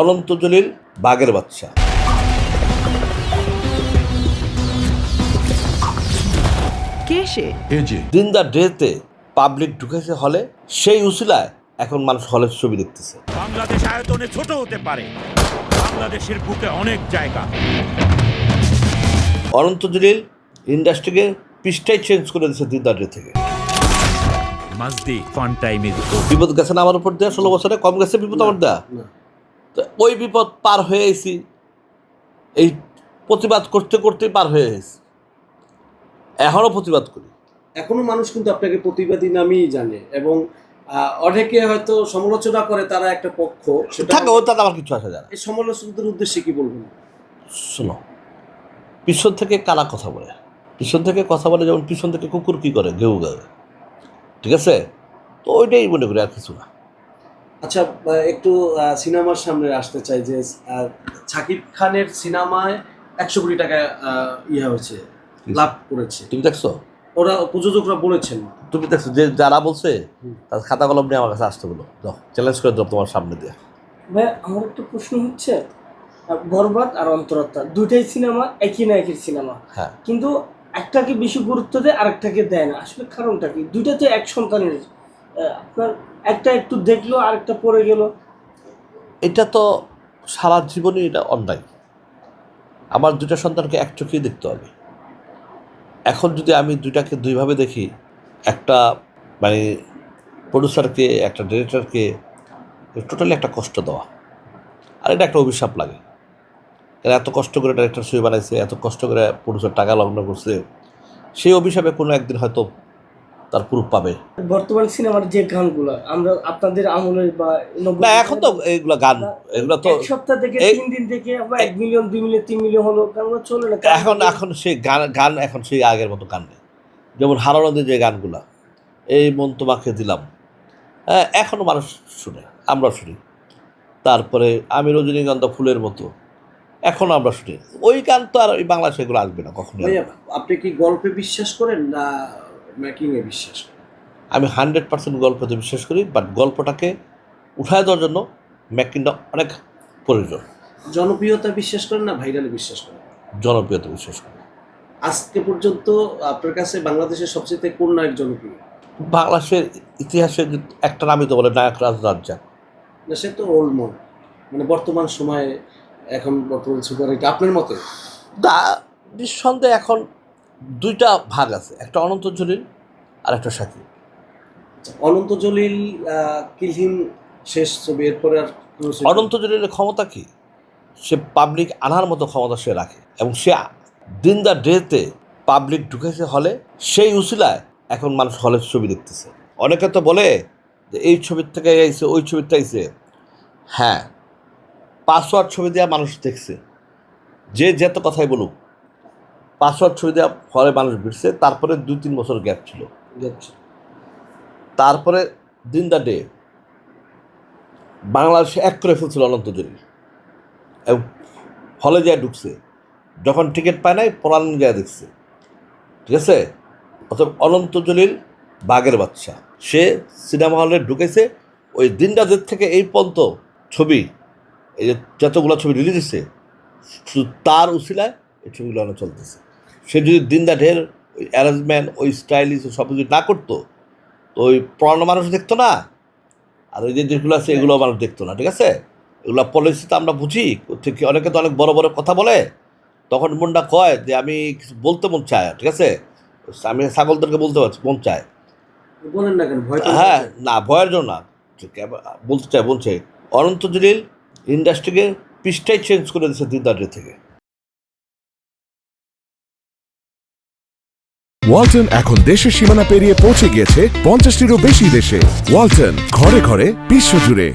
অনন্ত জলিল বাঘের বাচ্চা। কে সে? দিনদার ডেতে পাবলিক ঢুকেছে হলে, সেই উসিলায় এখন মানুষ হলের ছবি দেখতেছে। বাংলাদেশ আয়তনে ছোট হতে পারে, বাংলাদেশের বুকে অনেক জায়গা। অনন্ত জলিল ইন্ডাস্ট্রিকে পৃষ্ঠাই চেঞ্জ করে দিচ্ছে দিনদার ডে থেকে। মাসদি ফান টাইমে বিপদ গেছে না আমার উপর দেওয়া, 16 বছরে কম গেছে বিপদ আমার দেওয়া। তো ওই বিপদ পার হয়ে এসেছি, এই প্রতিবাদ করতে করতে পার হয়ে এসেছি, এখনও প্রতিবাদ করি। এখনো মানুষ কিন্তু আপনাকে প্রতিবাদী নামেই জানে এবং অনেকে হয়তো সমালোচনা করে, তারা একটা পক্ষ, সেটা থাকে ও, তাতে আমার কিছু আসা যায় না। এই সমালোচকদের উদ্দেশ্যে কি বলবেন? শোনো, পিছন থেকে কারা কথা বলে, পিছন থেকে কথা বলে, যেমন পিছন থেকে কুকুর কি করে, ঘেউ গাবে, ঠিক আছে? তো ওইটাই মনে করি, আর কিছু না। আচ্ছা, একটু সিনেমার সামনে আসতে চাই যে শাকিব খানের সিনেমায় 100 কোটি টাকা হয়েছে, লাভ করেছে। তুমি দেখছো? ওরা প্রযোজকরা বলেছেন। তুমি দেখছো যে যারা বলছে, তার খাতা কলম নিয়ে আমার কাছে আসতে বলো, দাও, চ্যালেঞ্জ করে দাও তোমার সামনে দিয়ে। ভাই, আমার একটা প্রশ্ন হচ্ছে, বরবাদ আর অন্তরাত্মা দুইটাই সিনেমা, একই নায়কের সিনেমা, হ্যাঁ, কিন্তু একটাকে বেশি গুরুত্ব দেয় আরেকটাকে দেয় না। আসলে কারণটা কি? দুইটা তো এক সন্তানের, আপনার একটা একটু দেখলো আরেকটা পড়ে গেল। এটা তো সারা জীবনই এটা অন্যায়। আমার দুটা সন্তানকে এক চোখেই দেখতে হবে। এখন যদি আমি দুইটাকে দুইভাবে দেখি, একটা মানে প্রডিউসারকে, একটা ডিরেক্টরকে টোটালি একটা কষ্ট দেওয়া, আর এটা একটা অভিশাপ লাগে। এরা এত কষ্ট করে ডাইরেক্টর ছবি বানাইছে, এত কষ্ট করে প্রডিউসার টাকা লগ্ন করছে, সেই অভিশাপে কোনো একদিন হয়তো তার প্রুফ পাবে। বর্তমান সিনেমার যে গানগুলো আমরা আপনাদের আমলের বা না, এখন তো এইগুলো গান, এগুলো তো এক সপ্তাহ থেকে 3 দিন থেকে আমরা 1 মিলিয়ন 2 মিলিয়ন 3 মিলিয়ন হলো, গানগুলো চলে না। এখন সেই গান এখন সেই আগের মতো গান নেই। যেমন হারানোদের যে গানগুলা, এই মন তোমাকে দিলাম, হ্যাঁ, এখনও মানুষ শুনে, আমরা শুনি। তারপরে আমি রজনীগন্ধা ফুলের মতো, এখনও আমরা শুনি। ওই গান তো আর ওই বাংলা সেগুলো আসবে না কখনো। আপনি কি গল্পে বিশ্বাস করেন না মেকিংয়ে বিশ্বাস করেন? আমি 100% গল্পতে বিশ্বাস করি, বাট গল্পটাকে উঠায় দেওয়ার জন্য মেকিংটা অনেক প্রয়োজন। জনপ্রিয়তা বিশ্বাস করেন না ভাইরালে বিশ্বাস করেন? জনপ্রিয়তা বিশ্বাস করি। আজকে পর্যন্ত আপনার কাছে বাংলাদেশের সবচেয়ে কোন নায়ক জনপ্রিয়? বাংলাদেশের ইতিহাসে একটা নামই তো বলে, নায়ক রাজ্জাক। না, সে তো ওল্ড মন, মানে বর্তমান সময়ে এখন বর্তমান সুপারহিট আপনার মতে? নিঃসন্দেহে এখন দুইটা ভাগ আছে, একটা অনন্ত জলিল আর একটা শাকিব। অনন্ত জলিল কিলহিম শেষ ছবি, এরপরে আর অনন্ত জলিলের ক্ষমতা কি? সে পাবলিক আনার মতো ক্ষমতা সে রাখে, এবং সে দিনদার ডেতে পাবলিক ঢুকেছে হলে, সেই উসিলায় এখন মানুষ হলের ছবি দেখতেছে। অনেকে তো বলে যে এই ছবির থেকে আইছে, ওই ছবিটা আইছে। হ্যাঁ, পাসওয়ার্ড ছবি দেওয়া মানুষ দেখছে, যে যত কথাই বলুক, পাসওয়ার্ড ছবি দেওয়া হলে মানুষ ভিড়ছে। তারপরে 2-3 বছর গ্যাপ ছিল, তারপরে দিনদার ডে বাংলাদেশে এক করে ফেলছিল অনন্ত জলিল, এবং হলে যায় ঢুকছে, যখন টিকিট পায় নাই পলান যায় দেখছে, ঠিক আছে? অথবা অনন্ত জলিল বাঘের বাচ্চা, সে সিনেমা হলে ঢুকেছে। ওই দিনদার ডে থেকে এই পর্যন্ত ছবি, এই যে যতগুলো ছবি রিলিজ হচ্ছে, শুধু তার উসিলায় এই ছবিগুলো অনেক চলতেছে। সে যদি দিনদার ডের ওই অ্যারেঞ্জমেন্ট, ওই স্টাইলিশ সব কিছু না করতো, তো ওই পুরানো মানুষ দেখতো না, আর ওই যে যেগুলো আছে এগুলো মানুষ দেখতো না, ঠিক আছে? এগুলো পলিসিতে আমরা বুঝি ঠিক। অনেকে তো অনেক বড় বড় কথা বলে, তখন মনটা কয় যে আমি কিছু বলতে মন চায়, ঠিক আছে? আমি ছাগলদেরকে বলতে পারছি মন চায়, বলেন না কেন? ভয়? হ্যাঁ, না, ভয়ের জন্য না, বলতে চাই, বলছে অনন্ত জলিল ইন্ডাস্ট্রিকে পৃষ্ঠাই চেঞ্জ করে দিচ্ছে দিনদার ডে থেকে। ওয়ালটন এখন দেশের সীমানা পেরিয়ে পৌঁছে গিয়েছে 50টিরও বেশি দেশে। ওয়ালটন, ঘরে ঘরে বিশ্বজুড়ে।